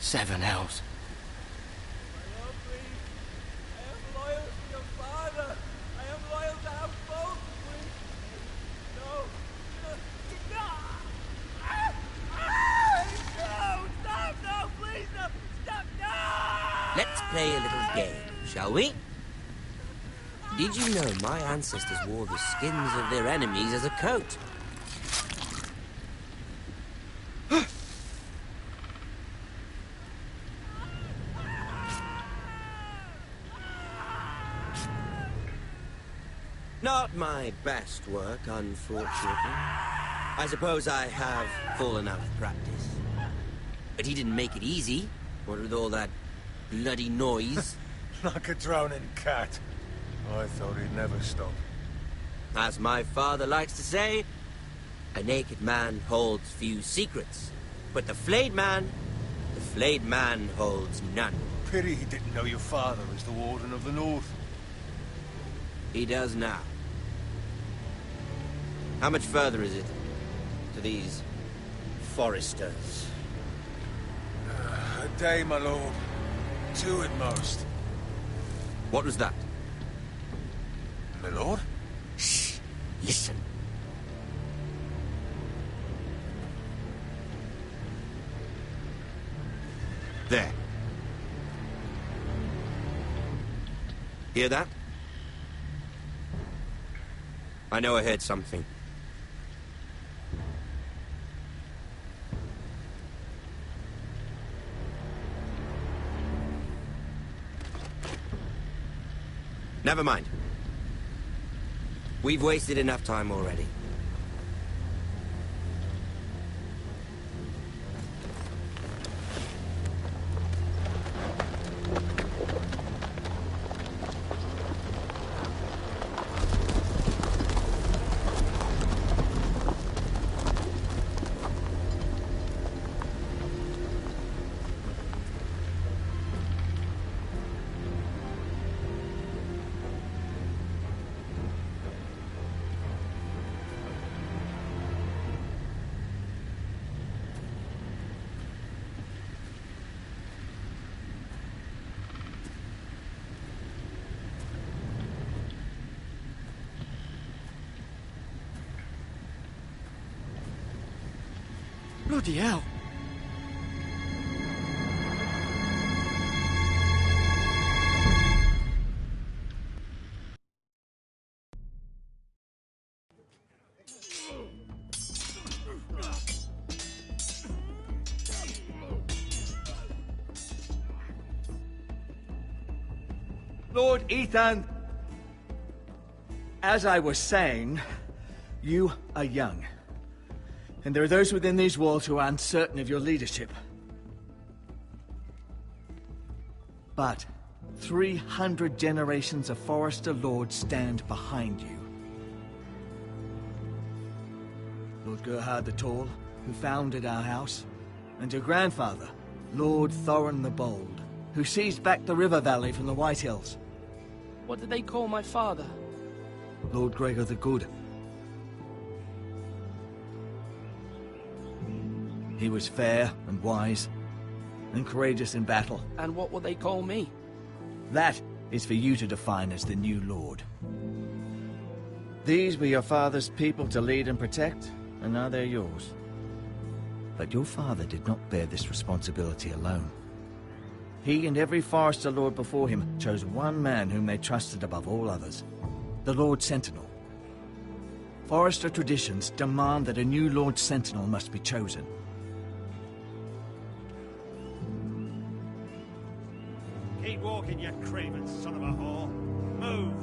7 hells. My lord, please. I am loyal to your father. I am loyal to House Bolt, please. No. No. No! Stop! No! Please! No! Stop! No! Let's play a little game, shall we? Did you know my ancestors wore the skins of their enemies as a coat? Not my best work, unfortunately. I suppose I have fallen out of practice. But he didn't make it easy, what with all that bloody noise. Like a drowning cat. I thought he'd never stop. As my father likes to say, a naked man holds few secrets. But the flayed man holds none. Pity he didn't know your father was the Warden of the North. He does now. How much further is it to these foresters? A day, my lord. 2 at most. What was that? My lord? Shh! Listen. There. Hear that? I know I heard something. Never mind. We've wasted enough time already. Bloody hell. Lord Ethan, as I was saying, you are young. And there are those within these walls who are uncertain of your leadership. But 300 generations of Forester Lords stand behind you. Lord Gerhard the Tall, who founded our house, and your grandfather, Lord Thorin the Bold, who seized back the river valley from the White Hills. What did they call my father? Lord Gregor the Good. He was fair and wise, and courageous in battle. And what will they call me? That is for you to define as the new lord. These were your father's people to lead and protect, and now they're yours. But your father did not bear this responsibility alone. He and every Forester Lord before him chose one man whom they trusted above all others, the Lord Sentinel. Forester traditions demand that a new Lord Sentinel must be chosen. Keep walking, you craven son of a whore. Move!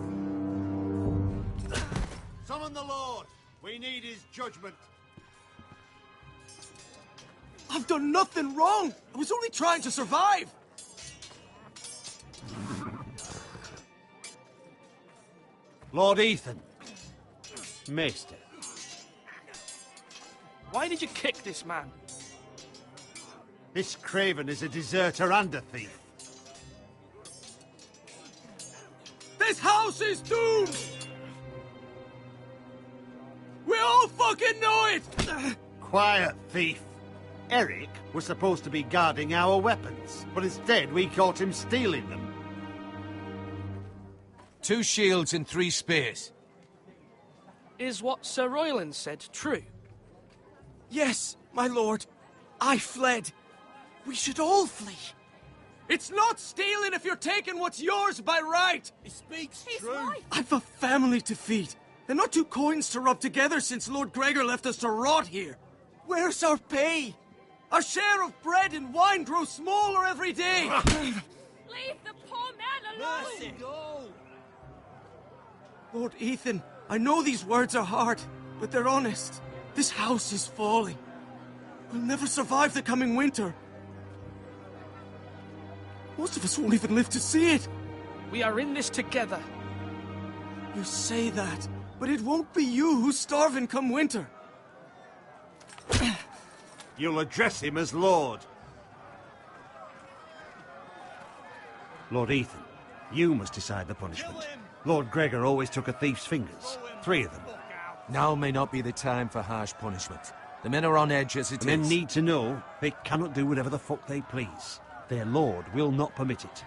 Summon the Lord! We need his judgment. I've done nothing wrong! I was only trying to survive! Lord Ethan. Maester. Why did you kick this man? This craven is a deserter and a thief. This house is doomed! We all fucking know it! Quiet, thief. Eric was supposed to be guarding our weapons, but instead we caught him stealing them. 2 shields and 3 spears. Is what Sir Royland said true? Yes, my lord. I fled. We should all flee. It's not stealing if you're taking what's yours by right. He speaks true. I've a family to feed, and not 2 coins to rub together since Lord Gregor left us to rot here. Where's our pay? Our share of bread and wine grows smaller every day. Leave the poor man alone! Mercy, go! Lord Ethan, I know these words are hard, but they're honest. This house is falling. We'll never survive the coming winter. Most of us won't even live to see it. We are in this together. You say that, but it won't be you who's starving come winter. You'll address him as Lord. Lord Ethan, you must decide the punishment. Lord Gregor always took a thief's fingers. 3 of them. Now may not be the time for harsh punishment. The men are on edge as it is. Men need to know they cannot do whatever the fuck they please. Their lord will not permit it.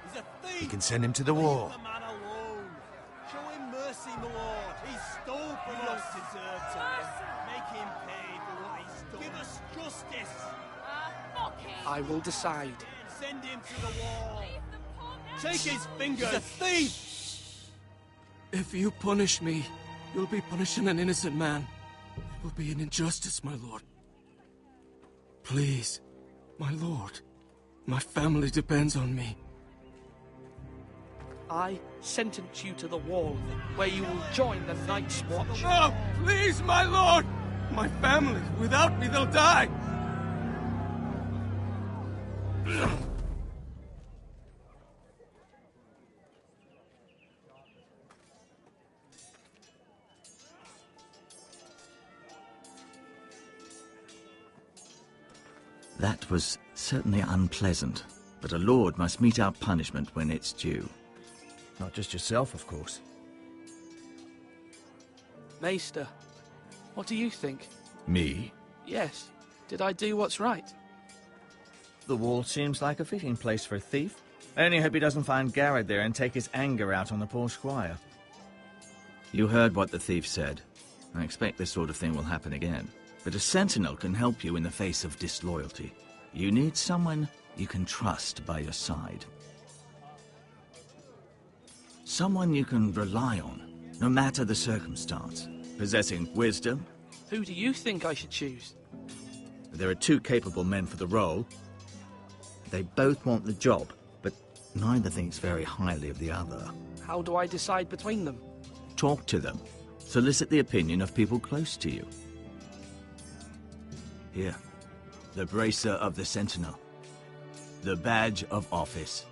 He's a thief! We can send him to the wall. Leave the man alone. Show him mercy, my lord. He stole from us. Deserve to make him pay for what he stole. Give us justice. Fuck him! I will decide. Send him to the wall. Leave the poor man Take his fingers. He's a thief. If you punish me, you'll be punishing an innocent man. It will be an injustice, my lord. Please, my lord. My family depends on me. I sentence you to the wall, where you will join the Night's Watch. No, please, my lord! My family, without me, they'll die! That was certainly unpleasant, but a lord must mete out punishment when it's due. Not just yourself, of course. Maester, what do you think? Me? Yes. Did I do what's right? The wall seems like a fitting place for a thief. I only hope he doesn't find Gareth there and take his anger out on the poor squire. You heard what the thief said. I expect this sort of thing will happen again. But a sentinel can help you in the face of disloyalty. You need someone you can trust by your side. Someone you can rely on, no matter the circumstance. Possessing wisdom. Who do you think I should choose? There are 2 capable men for the role. They both want the job, but neither thinks very highly of the other. How do I decide between them? Talk to them. Solicit the opinion of people close to you. Here, the bracer of the Sentinel. The badge of office.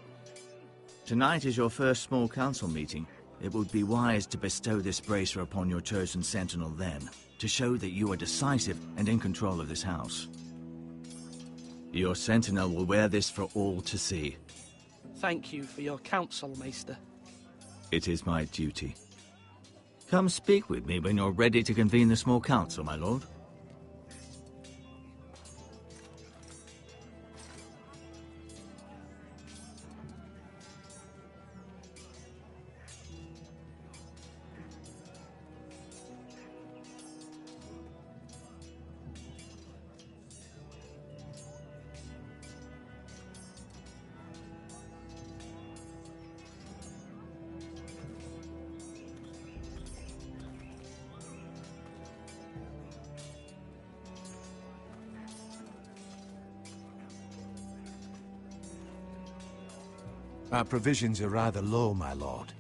Tonight is your first small council meeting. It would be wise to bestow this bracer upon your chosen Sentinel then, to show that you are decisive and in control of this house. Your Sentinel will wear this for all to see. Thank you for your counsel, Maester. It is my duty. Come speak with me when you're ready to convene the small council, my lord. Our provisions are rather low, my lord.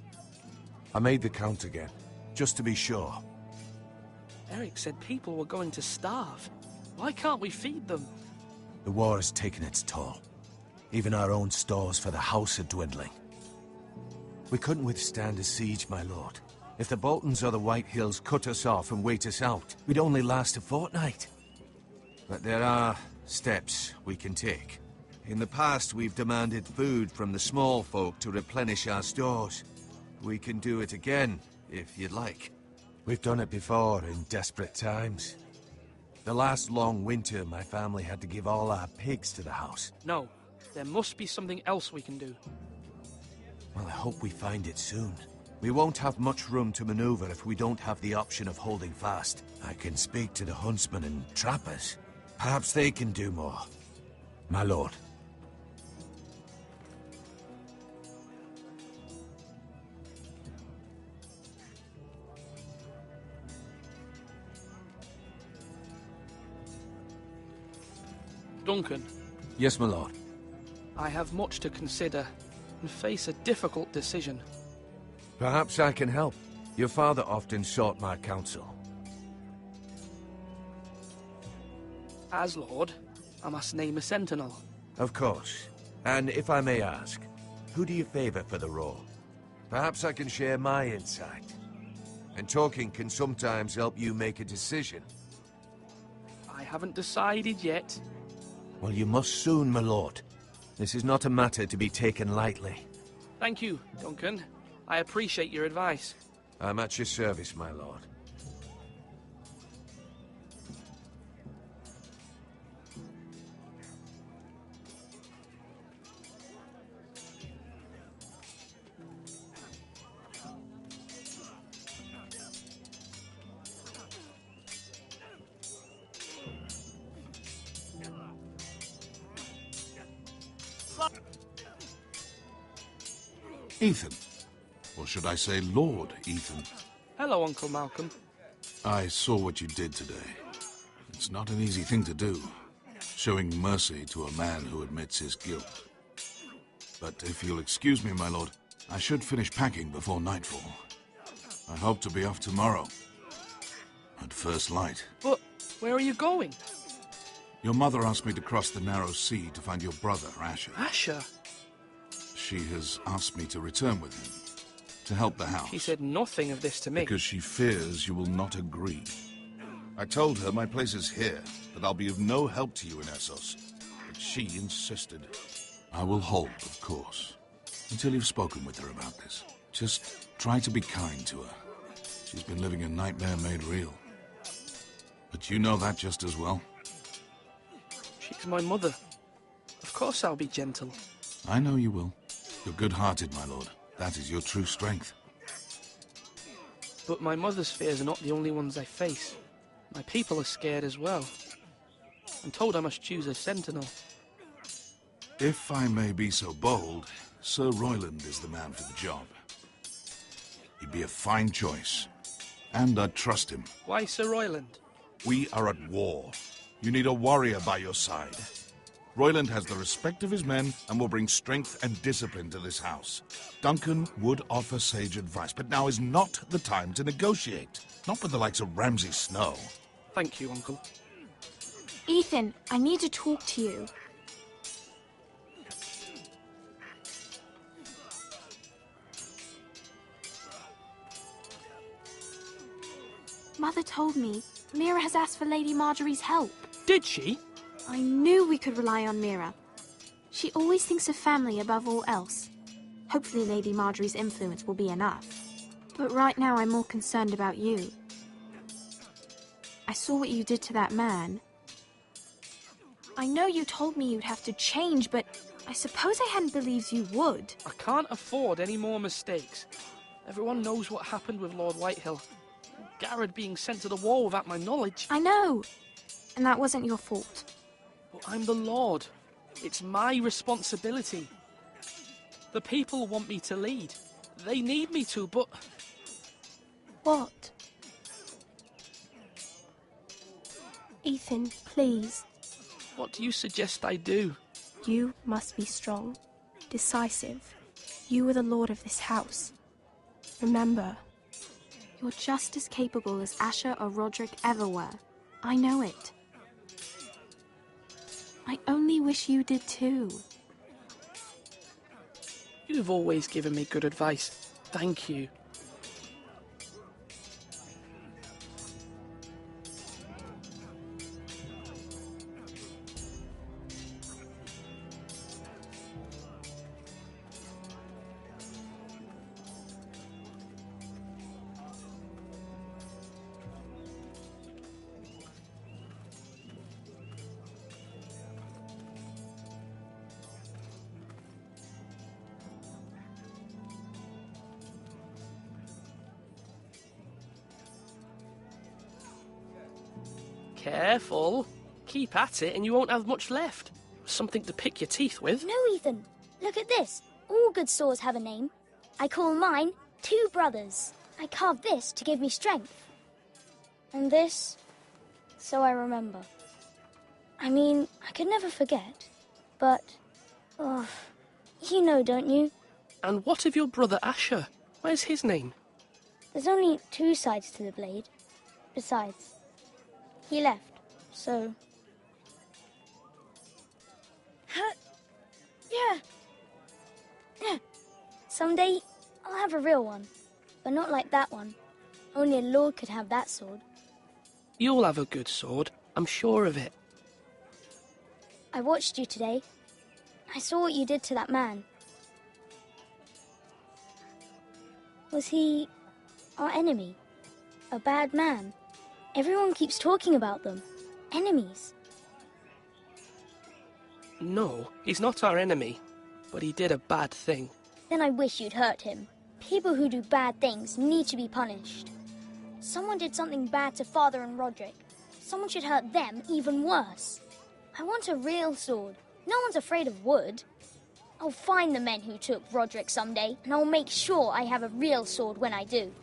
I made the count again, just to be sure. Eric said people were going to starve. Why can't we feed them? The war has taken its toll. Even our own stores for the house are dwindling. We couldn't withstand a siege, my lord. If the Boltons or the White Hills cut us off and wait us out, we'd only last a fortnight. But there are steps we can take. In the past, we've demanded food from the small folk to replenish our stores. We can do it again, if you'd like. We've done it before in desperate times. The last long winter, my family had to give all our pigs to the house. No, there must be something else we can do. Well, I hope we find it soon. We won't have much room to maneuver if we don't have the option of holding fast. I can speak to the huntsmen and trappers. Perhaps they can do more. My lord. Duncan, Yes, my lord. I have much to consider and face a difficult decision. Perhaps I can help. Your father often sought my counsel. As Lord, I must name a sentinel. Of course. And if I may ask, who do you favor for the role? Perhaps I can share my insight. And talking can sometimes help you make a decision. I haven't decided yet. Well, you must soon, my lord. This is not a matter to be taken lightly. Thank you, Duncan. I appreciate your advice. I'm at your service, my lord. Ethan. Or should I say Lord Ethan? Hello, Uncle Malcolm. I saw what you did today. It's not an easy thing to do, showing mercy to a man who admits his guilt. But if you'll excuse me, my lord, I should finish packing before nightfall. I hope to be off tomorrow. At first light. But where are you going? Your mother asked me to cross the narrow sea to find your brother, Asher. Asher? She has asked me to return with him, to help the house. She said nothing of this to me. Because she fears you will not agree. I told her my place is here, that I'll be of no help to you in Essos. But she insisted. I will hold, of course, until you've spoken with her about this. Just try to be kind to her. She's been living a nightmare made real. But you know that just as well. She's my mother. Of course I'll be gentle. I know you will. You're good-hearted, my lord. That is your true strength. But my mother's fears are not the only ones I face. My people are scared as well. I'm told I must choose a sentinel. If I may be so bold, Sir Royland is the man for the job. He'd be a fine choice. And I'd trust him. Why Sir Royland? We are at war. You need a warrior by your side. Royland has the respect of his men and will bring strength and discipline to this house. Duncan would offer sage advice, but now is not the time to negotiate. Not with the likes of Ramsay Snow. Thank you, Uncle. Ethan, I need to talk to you. Mother told me Mira has asked for Lady Marjorie's help. Did she? I knew we could rely on Mira. She always thinks of family above all else. Hopefully Lady Marjorie's influence will be enough. But right now I'm more concerned about you. I saw what you did to that man. I know you told me you'd have to change, but I suppose I hadn't believed you would. I can't afford any more mistakes. Everyone knows what happened with Lord Whitehill. Gareth being sent to the war without my knowledge. I know. And that wasn't your fault. But I'm the Lord. It's my responsibility. The people want me to lead. They need me to, but... What? Ethan, please. What do you suggest I do? You must be strong, decisive. You are the lord of this house. Remember, you're just as capable as Asher or Roderick ever were. I know it. I only wish you did too. You've always given me good advice. Thank you. Careful. Keep at it and you won't have much left. Something to pick your teeth with. No, Ethan. Look at this. All good swords have a name. I call mine Two Brothers. I carved this to give me strength. And this, so I remember. I mean, I could never forget. But, oh, you know, don't you? And what of your brother Asher? Where's his name? There's only two sides to the blade. Besides, he left, so... Yeah. Someday, I'll have a real one. But not like that one. Only a lord could have that sword. You'll have a good sword. I'm sure of it. I watched you today. I saw what you did to that man. Was he our enemy? A bad man? Everyone keeps talking about them. Enemies. No, he's not our enemy. But he did a bad thing. Then I wish you'd hurt him. People who do bad things need to be punished. Someone did something bad to Father and Roderick. Someone should hurt them even worse. I want a real sword. No one's afraid of wood. I'll find the men who took Roderick someday, and I'll make sure I have a real sword when I do.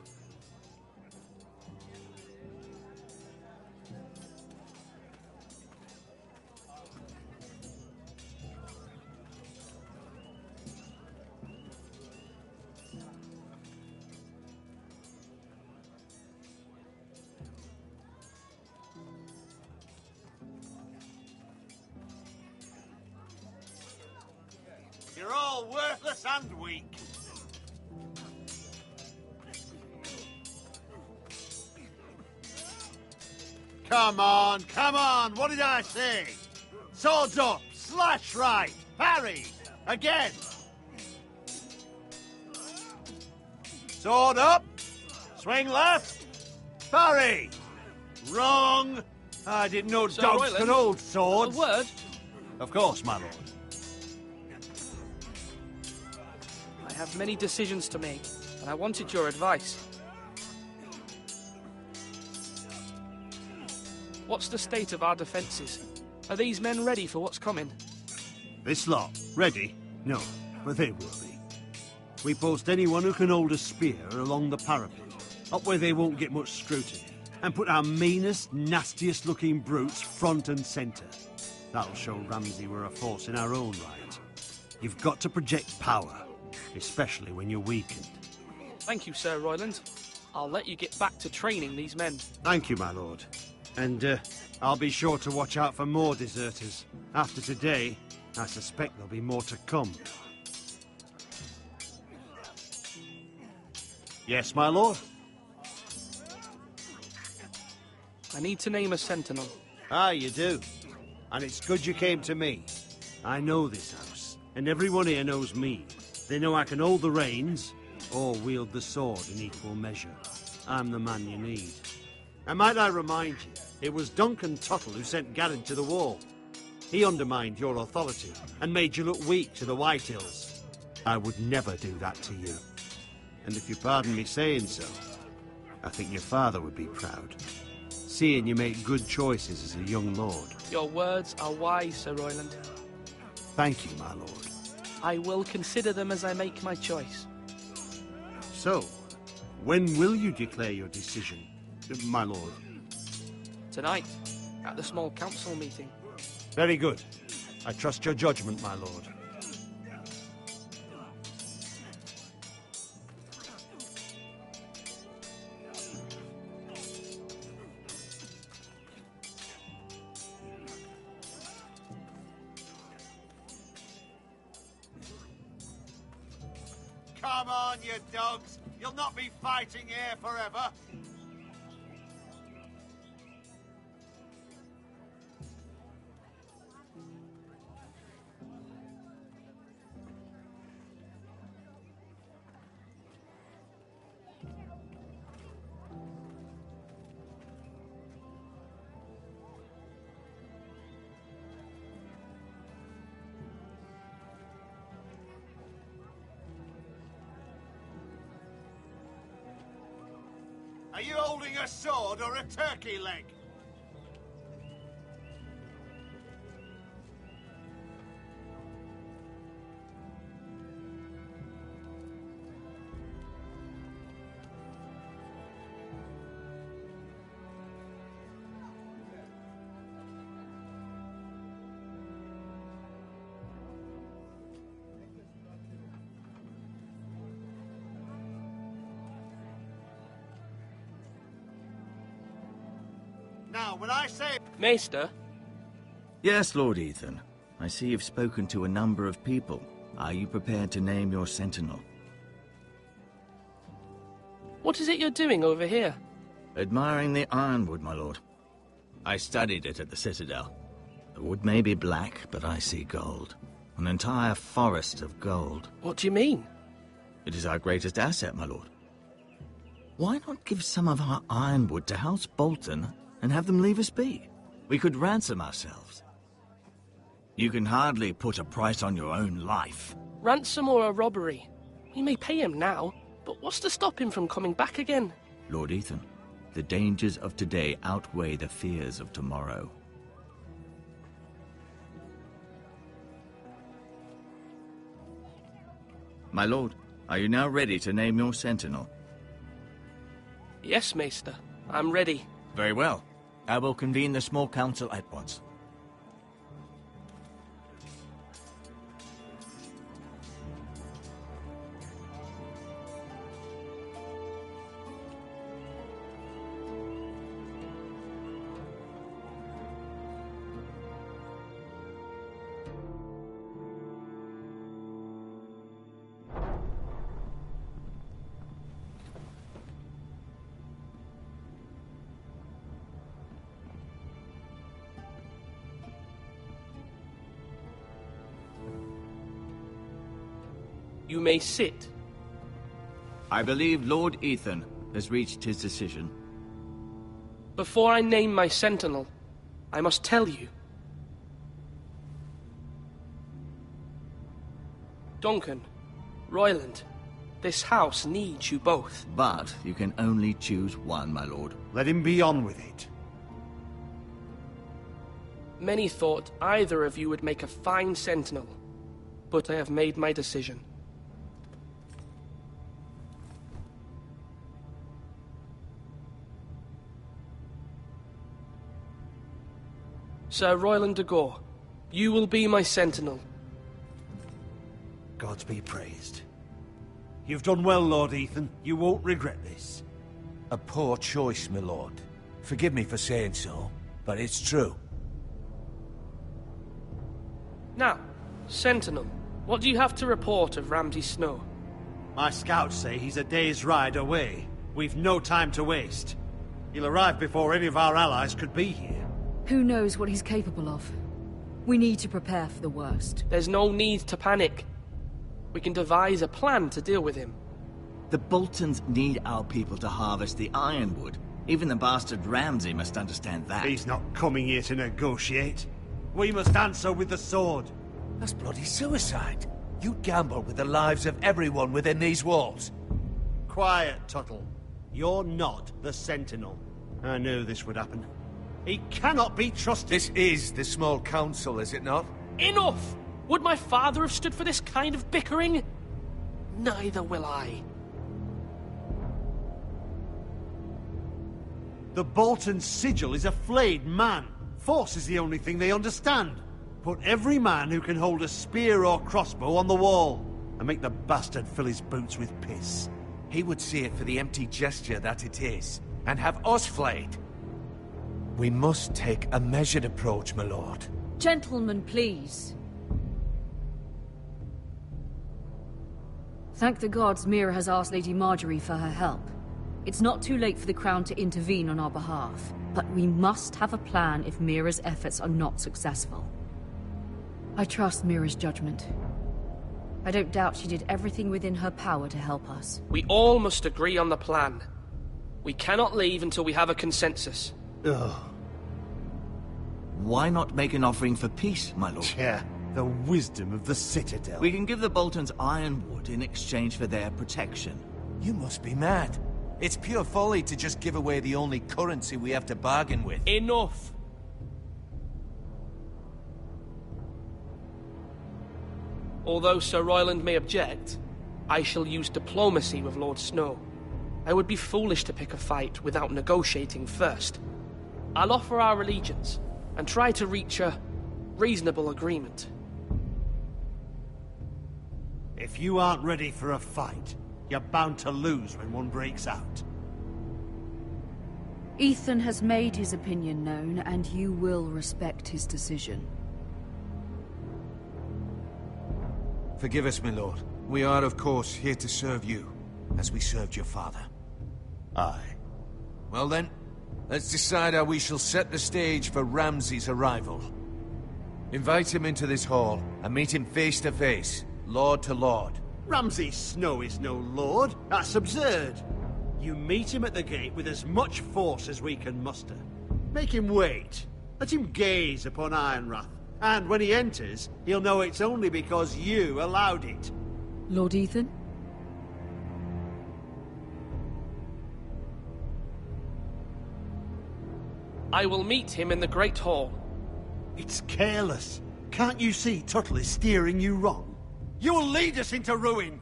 You're all worthless and weak. Come on, what did I say? Swords up, slash right, parry, again. Sword up, swing left, parry. Wrong. I didn't know Sir dogs Royland, could hold swords. A word? Of course, my lord. I have many decisions to make, and I wanted your advice. What's the state of our defences? Are these men ready for what's coming? This lot, ready? No, but they will be. We post anyone who can hold a spear along the parapet, up where they won't get much scrutiny, and put our meanest, nastiest looking brutes front and centre. That'll show Ramsay we're a force in our own right. You've got to project power, especially when you're weakened. Thank you, Sir Royland. I'll let you get back to training these men. Thank you, my lord. And I'll be sure to watch out for more deserters. After today, I suspect there'll be more to come. Yes, my lord? I need to name a sentinel. Ah, you do. And it's good you came to me. I know this house, and everyone here knows me. They know I can hold the reins, or wield the sword in equal measure. I'm the man you need. And might I remind you, it was Duncan Tuttle who sent Gareth to the wall. He undermined your authority, and made you look weak to the White Hills. I would never do that to you. And if you pardon me saying so, I think your father would be proud. Seeing you make good choices as a young lord. Your words are wise, Sir Royland. Thank you, my lord. I will consider them as I make my choice. So, when will you declare your decision, my lord? Tonight, at the small council meeting. Very good. I trust your judgment, my lord. Come on, you dogs. You'll not be fighting here forever. Are you holding a sword or a turkey leg? Now, when I say... Maester? Yes, Lord Ethan. I see you've spoken to a number of people. Are you prepared to name your sentinel? What is it you're doing over here? Admiring the ironwood, my lord. I studied it at the Citadel. The wood may be black, but I see gold. An entire forest of gold. What do you mean? It is our greatest asset, my lord. Why not give some of our ironwood to House Bolton and have them leave us be? We could ransom ourselves. You can hardly put a price on your own life. Ransom or a robbery? We may pay him now, but what's to stop him from coming back again? Lord Ethan, the dangers of today outweigh the fears of tomorrow. My lord, are you now ready to name your sentinel? Yes, Maester. I'm ready. Very well. I will convene the small council at once. You may sit. I believe Lord Ethan has reached his decision. Before I name my sentinel, I must tell you. Duncan, Royland, this house needs you both. But you can only choose one, my lord. Let him be on with it. Many thought either of you would make a fine sentinel, but I have made my decision. Sir Royland de Gore, you will be my sentinel. Gods be praised. You've done well, Lord Ethan. You won't regret this. A poor choice, my lord. Forgive me for saying so, but it's true. Now, Sentinel, what do you have to report of Ramsay Snow? My scouts say he's a day's ride away. We've no time to waste. He'll arrive before any of our allies could be here. Who knows what he's capable of? We need to prepare for the worst. There's no need to panic. We can devise a plan to deal with him. The Boltons need our people to harvest the ironwood. Even the bastard Ramsay must understand that. He's not coming here to negotiate. We must answer with the sword. That's bloody suicide. You'd gamble with the lives of everyone within these walls. Quiet, Tuttle. You're not the Sentinel. I knew this would happen. He cannot be trusted. This is the small council, is it not? Enough! Would my father have stood for this kind of bickering? Neither will I. The Bolton sigil is a flayed man. Force is the only thing they understand. Put every man who can hold a spear or crossbow on the wall, and make the bastard fill his boots with piss. He would see it for the empty gesture that it is, and have us flayed. We must take a measured approach, my lord. Gentlemen, please. Thank the gods Mira has asked Lady Marjorie for her help. It's not too late for the Crown to intervene on our behalf, but we must have a plan if Mira's efforts are not successful. I trust Mira's judgment. I don't doubt she did everything within her power to help us. We all must agree on the plan. We cannot leave until we have a consensus. Ugh. Why not make an offering for peace, my lord? Yeah, the wisdom of the Citadel. We can give the Boltons ironwood in exchange for their protection. You must be mad. It's pure folly to just give away the only currency we have to bargain with. Enough! Although Sir Royland may object, I shall use diplomacy with Lord Snow. I would be foolish to pick a fight without negotiating first. I'll offer our allegiance, and try to reach a reasonable agreement. If you aren't ready for a fight, you're bound to lose when one breaks out. Ethan has made his opinion known, and you will respect his decision. Forgive us, my lord. We are, of course, here to serve you, as we served your father. Aye. Well then, let's decide how we shall set the stage for Ramsay's arrival. Invite him into this hall, and meet him face to face, lord to lord. Ramsay Snow is no lord. That's absurd. You meet him at the gate with as much force as we can muster. Make him wait. Let him gaze upon Ironrath. And when he enters, he'll know it's only because you allowed it. Lord Ethan? I will meet him in the Great Hall. It's careless. Can't you see Tuttle is steering you wrong? You'll lead us into ruin!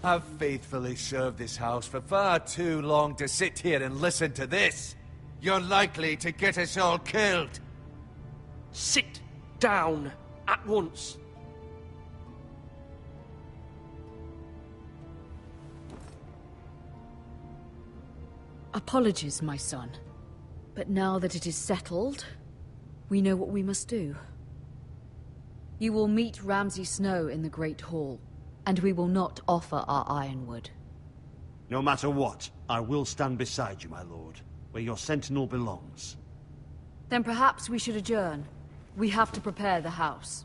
I've faithfully served this house for far too long to sit here and listen to this. You're likely to get us all killed. Sit down at once. Apologies, my son. But now that it is settled, we know what we must do. You will meet Ramsay Snow in the Great Hall, and we will not offer our ironwood. No matter what, I will stand beside you, my lord, where your sentinel belongs. Then perhaps we should adjourn. We have to prepare the house.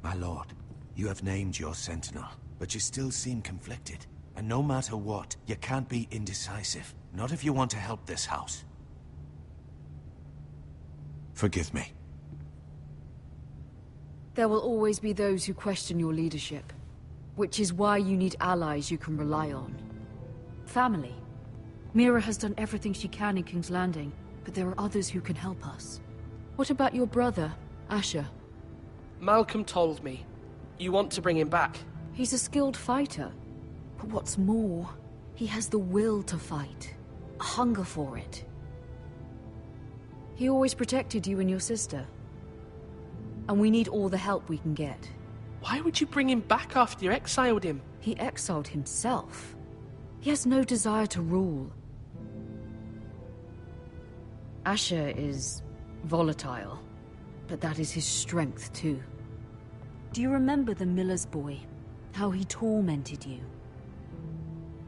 My lord, you have named your sentinel, but you still seem conflicted. And no matter what, you can't be indecisive. Not if you want to help this house. Forgive me. There will always be those who question your leadership, which is why you need allies you can rely on. Family. Mira has done everything she can in King's Landing, but there are others who can help us. What about your brother, Asher? Malcolm told me. You want to bring him back. He's a skilled fighter. But what's more, he has the will to fight. A hunger for it. He always protected you and your sister. And we need all the help we can get. Why would you bring him back after you exiled him? He exiled himself. He has no desire to rule. Asher is volatile, but that is his strength too. Do you remember the miller's boy? How he tormented you?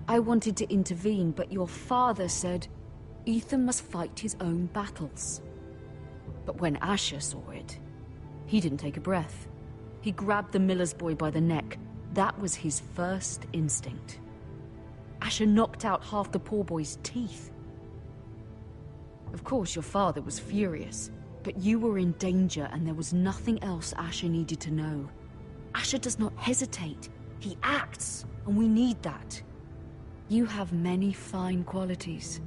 I wanted to intervene, but your father said Ethan must fight his own battles. But when Asher saw it, he didn't take a breath. He grabbed the miller's boy by the neck. That was his first instinct. Asher knocked out half the poor boy's teeth. Of course, your father was furious, but you were in danger and there was nothing else Asher needed to know. Asher does not hesitate. He acts, and we need that. You have many fine qualities,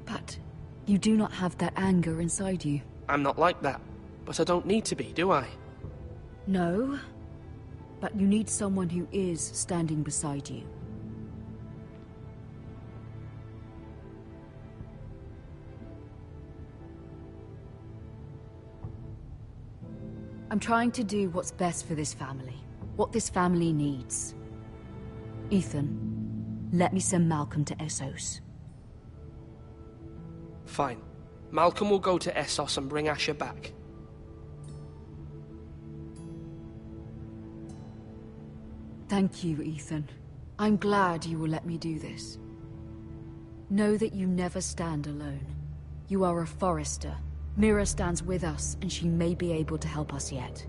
but you do not have that anger inside you. I'm not like that, but I don't need to be, do I? No, but you need someone who is standing beside you. I'm trying to do what's best for this family, what this family needs. Ethan, let me send Malcolm to Essos. Fine. Malcolm will go to Essos and bring Asher back. Thank you, Ethan. I'm glad you will let me do this. Know that you never stand alone. You are a Forester. Mira stands with us, and she may be able to help us yet.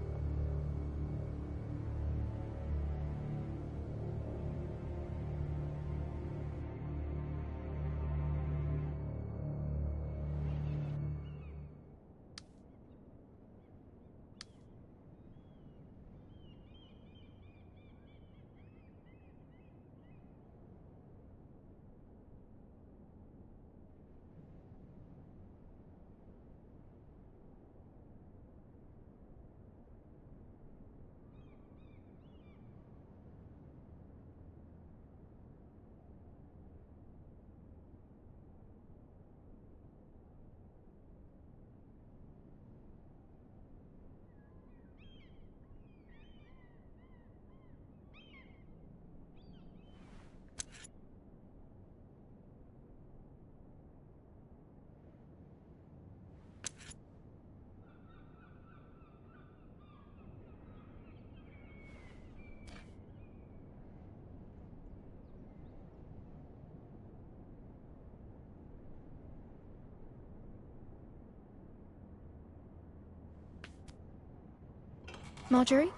Marjorie?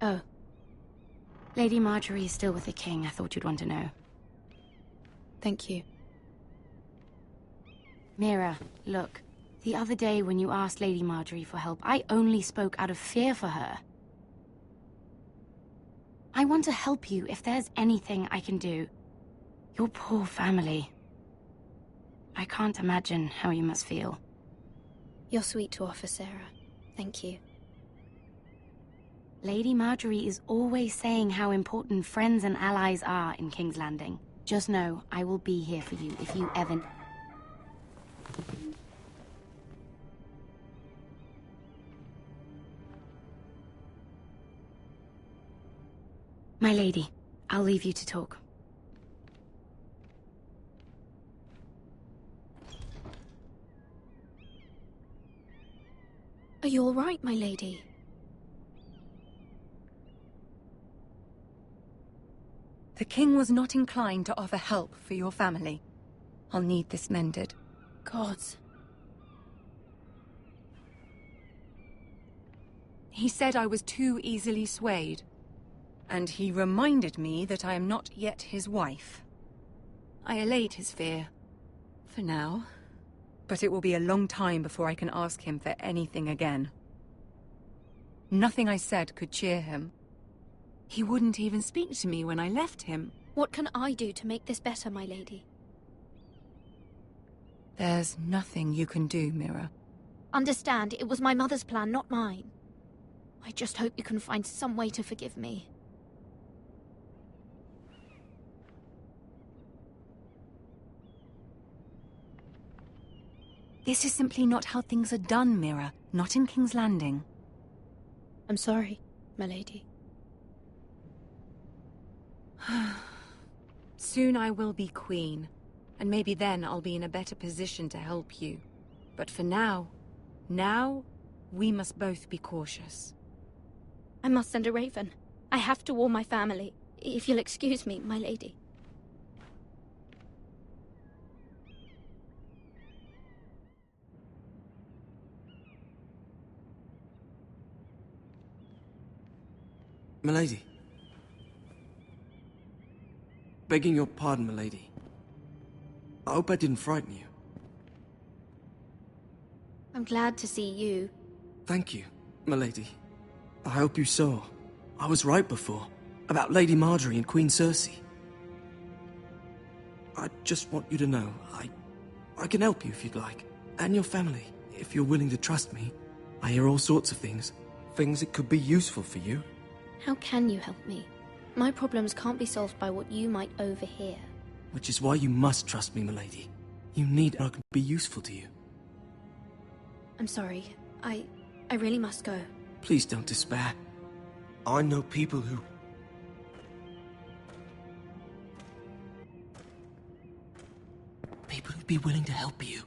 Oh. Lady Marjorie is still with the king. I thought you'd want to know. Thank you. Mira, look. The other day when you asked Lady Marjorie for help, I only spoke out of fear for her. I want to help you if there's anything I can do. Your poor family. I can't imagine how you must feel. You're sweet to offer, Sarah. Thank you. Lady Marjorie is always saying how important friends and allies are in King's Landing. Just know, I will be here for you if you ever... My lady, I'll leave you to talk. Are you all right, my lady? The king was not inclined to offer help for your family. I'll need this mended. Gods. He said I was too easily swayed. And he reminded me that I am not yet his wife. I allayed his fear. For now. But it will be a long time before I can ask him for anything again. Nothing I said could cheer him. He wouldn't even speak to me when I left him. What can I do to make this better, my lady? There's nothing you can do, Mira. Understand, it was my mother's plan, not mine. I just hope you can find some way to forgive me. This is simply not how things are done, Mira. Not in King's Landing. I'm sorry, my lady. Soon I will be queen, and maybe then I'll be in a better position to help you. But for now, we must both be cautious. I must send a raven. I have to warn my family. If you'll excuse me, my lady. Milady. Begging your pardon, milady. I hope I didn't frighten you. I'm glad to see you. Thank you, milady. I hope you saw. I was right before. About Lady Marjorie and Queen Cersei. I just want you to know, I can help you if you'd like. And your family, if you're willing to trust me. I hear all sorts of things. Things that could be useful for you. How can you help me? My problems can't be solved by what you might overhear. Which is why you must trust me, milady. You need I can be useful to you. I'm sorry. I really must go. Please don't despair. I know people who... People who'd be willing to help you.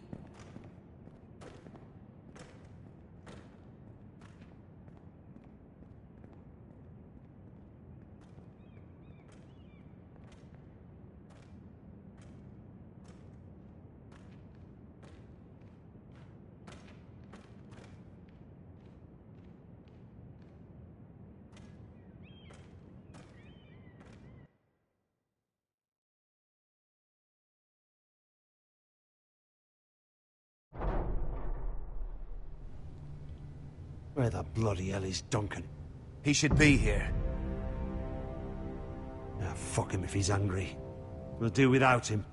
Where the bloody hell is Duncan? He should be here. Ah, fuck him if he's angry. We'll do without him.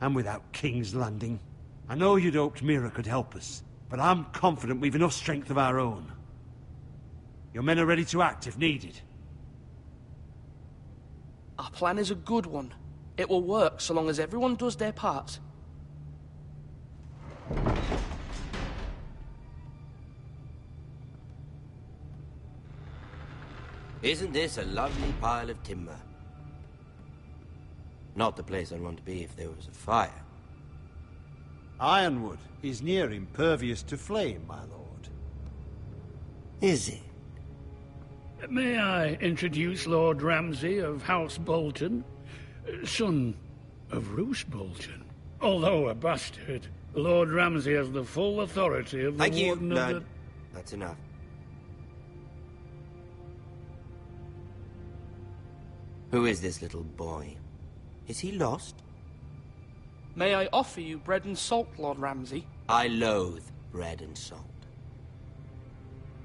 And without King's Landing. I know you'd hoped Mira could help us, but I'm confident we've enough strength of our own. Your men are ready to act if needed. Our plan is a good one. It will work so long as everyone does their part. Isn't this a lovely pile of timber? Not the place I'd want to be if there was a fire. Ironwood is near impervious to flame, my lord. Is it? May I introduce Lord Ramsay of House Bolton, son of Roose Bolton. Although a bastard, Lord Ramsay has the full authority of the Thank you, Warden of Lord. the... That's enough. Who is this little boy? Is he lost? May I offer you bread and salt, Lord Ramsay? I loathe bread and salt.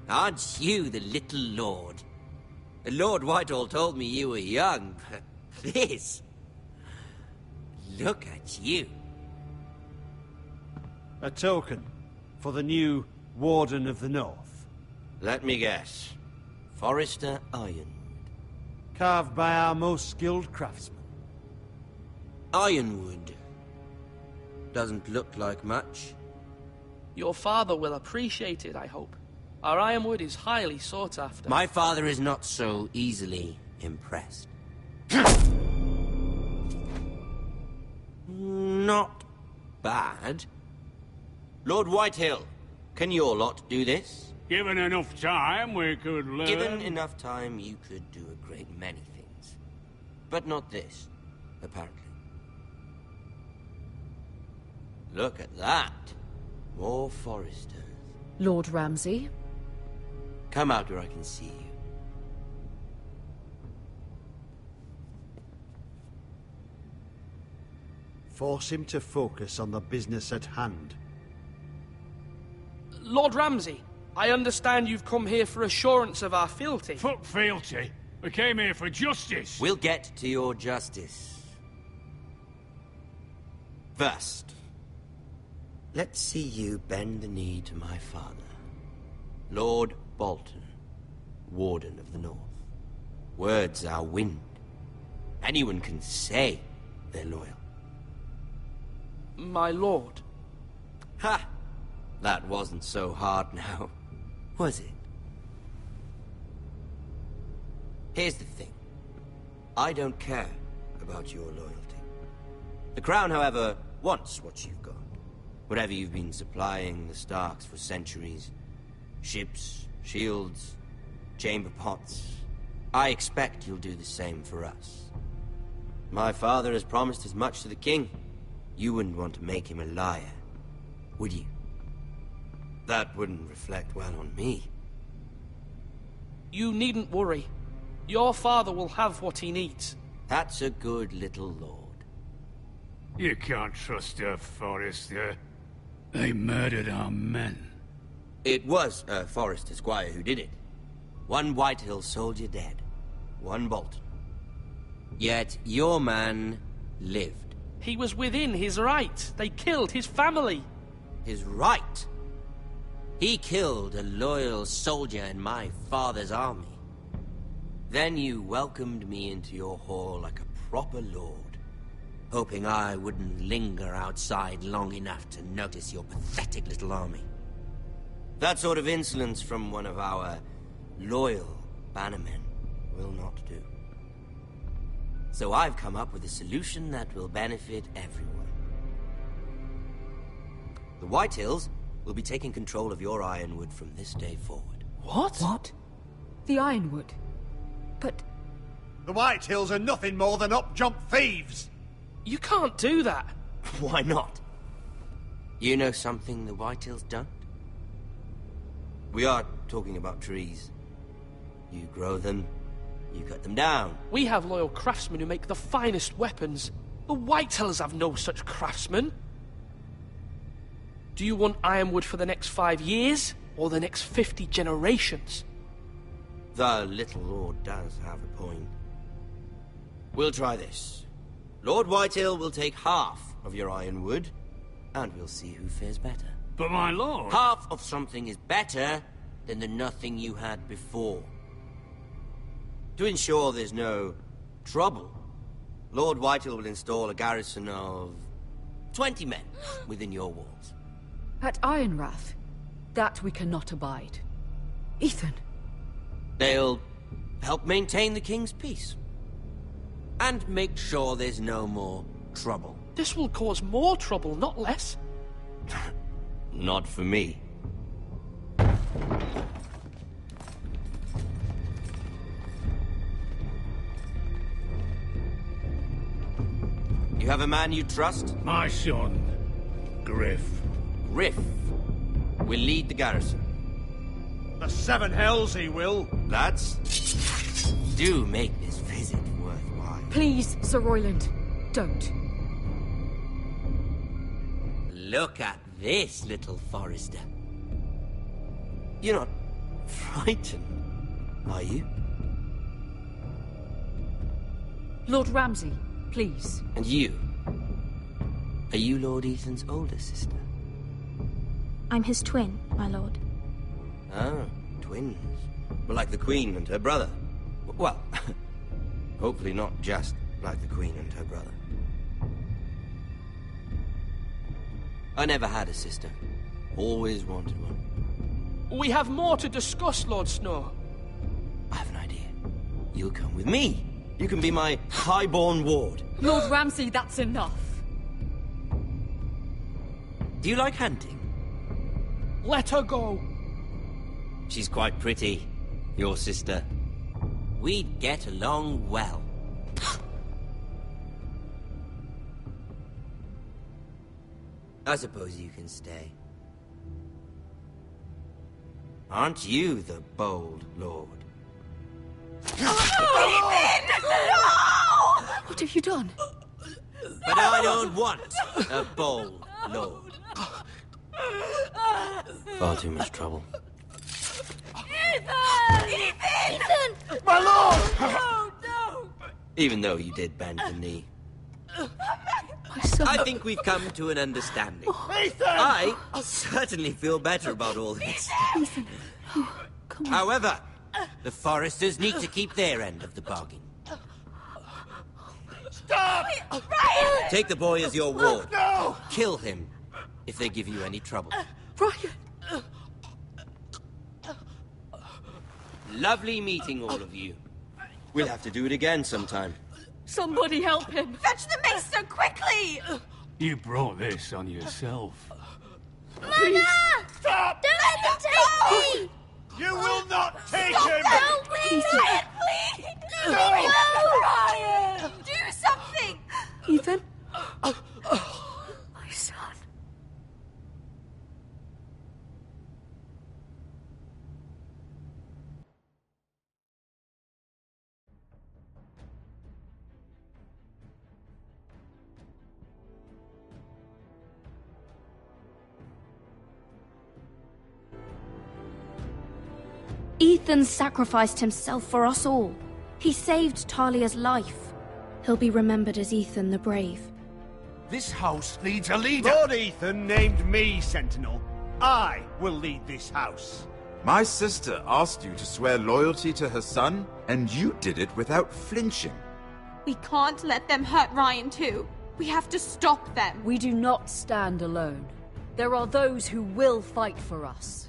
Aren't you the little lord? Lord Whitehall told me you were young, but this... Look at you. A token for the new Warden of the North. Let me guess. Forrester Ironwood. Carved by our most skilled craftsmen. Ironwood. Doesn't look like much. Your father will appreciate it, I hope. Our ironwood is highly sought after. My father is not so easily impressed. Not bad. Lord Whitehill, can your lot do this? Given enough time, we could learn... Given enough time, you could do a great many things. But not this, apparently. Look at that. More foresters. Lord Ramsay? Come out where I can see you. Force him to focus on the business at hand. Lord Ramsay, I understand you've come here for assurance of our fealty. Fuck fealty. We came here for justice. We'll get to your justice. First, let's see you bend the knee to my father, Lord Bolton, Warden of the North. Words are wind. Anyone can say they're loyal. My lord. Ha! That wasn't so hard now, was it? Here's the thing. I don't care about your loyalty. The Crown, however, wants what you've got. Whatever you've been supplying the Starks for centuries. Ships, shields, chamber pots. I expect you'll do the same for us. My father has promised as much to the king. You wouldn't want to make him a liar, would you? That wouldn't reflect well on me. You needn't worry. Your father will have what he needs. That's a good little lord. You can't trust her, Forrester. They murdered our men. It was a Forrester squire who did it. One Whitehill soldier dead. One Bolton. Yet your man lived. He was within his right. They killed his family. His right? He killed a loyal soldier in my father's army. Then you welcomed me into your hall like a proper lord, hoping I wouldn't linger outside long enough to notice your pathetic little army. That sort of insolence from one of our loyal bannermen will not do. So I've come up with a solution that will benefit everyone. The Whitehills will be taking control of your ironwood from this day forward. What? What? The ironwood? But... The Whitehills are nothing more than up-jump thieves! You can't do that. Why not? You know something the Whitehills don't? We are talking about trees. You grow them, you cut them down. We have loyal craftsmen who make the finest weapons. The Whitehills have no such craftsmen. Do you want ironwood for the next 5 years, or the next 50 generations? The little lord does have a point. We'll try this. Lord Whitehill will take half of your ironwood, and we'll see who fares better. But my lord... Half of something is better than the nothing you had before. To ensure there's no trouble, Lord Whitehill will install a garrison of 20 men within your walls. At Ironrath? That we cannot abide. Ethan! They'll help maintain the king's peace. And make sure there's no more trouble. This will cause more trouble, not less. Not for me. You have a man you trust? My son, Griff. Griff will lead the garrison. The seven hells he will. Lads, do make this visit worthwhile. Please, Sir Royland, don't. Look at this, little Forester. You're not frightened, are you? Lord Ramsay, please. And you? Are you Lord Ethan's older sister? I'm his twin, my lord. Ah, twins. Well, like the Queen and her brother. Well, hopefully not just like the Queen and her brother. I never had a sister. Always wanted one. We have more to discuss, Lord Snow. I have an idea. You'll come with me. You can be my highborn ward. Lord Ramsay, that's enough. Do you like hunting? Let her go. She's quite pretty, your sister. We'd get along well. I suppose you can stay. Aren't you the bold lord? What have you done? But I don't want a bold lord. Far too much trouble. Ethan! My lord! No, no! Even though you did bend the knee. I think we've come to an understanding. Ethan! I certainly feel better about all this. Ethan. Oh, come on. However, the Foresters need to keep their end of the bargain. Stop! Ryan! Take the boy as your ward. No! Kill him if they give you any trouble. Ryan! Lovely meeting all of you. We'll have to do it again sometime. Somebody help him! Fetch the maester, quickly! You brought this on yourself. Mother! Stop! Don't let them take me! You will not take Stop him! that! Please! Ryan, please! No! Ryan! Do something! Ethan? My son. Ethan sacrificed himself for us all. He saved Talia's life. He'll be remembered as Ethan the Brave. This house needs a leader. Lord Ethan named me Sentinel. I will lead this house. My sister asked you to swear loyalty to her son, and you did it without flinching. We can't let them hurt Ryan too. We have to stop them. We do not stand alone. There are those who will fight for us.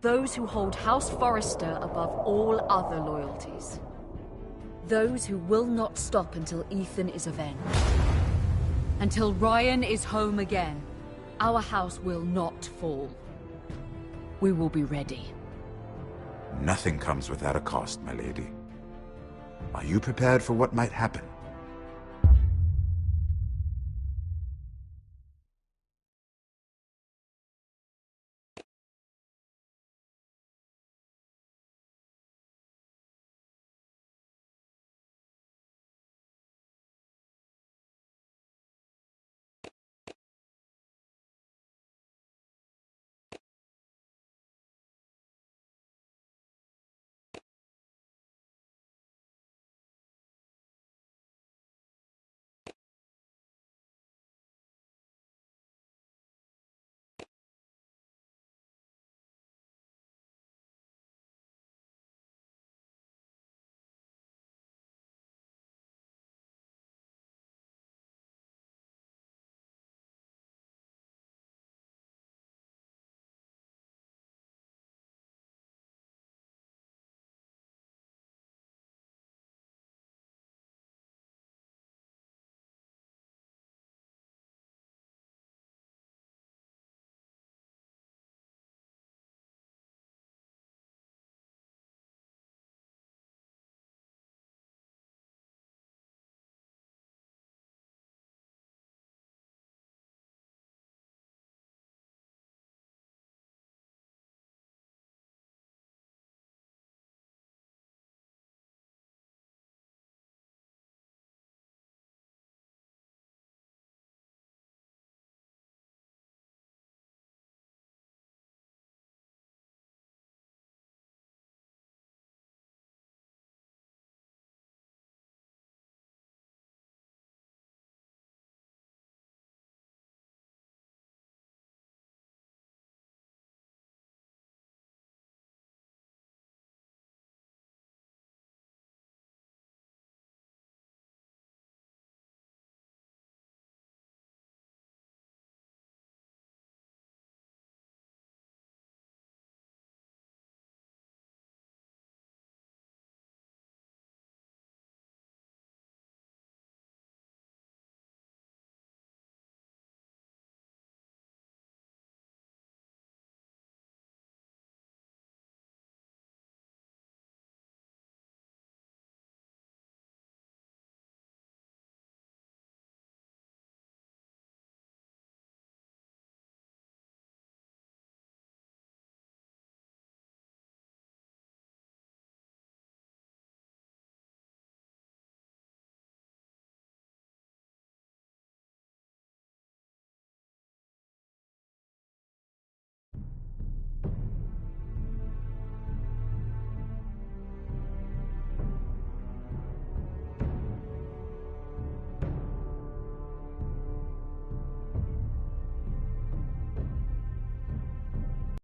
Those who hold House Forrester above all other loyalties. Those who will not stop until Ethan is avenged. Until Ryan is home again, our house will not fall. We will be ready. Nothing comes without a cost, my lady. Are you prepared for what might happen?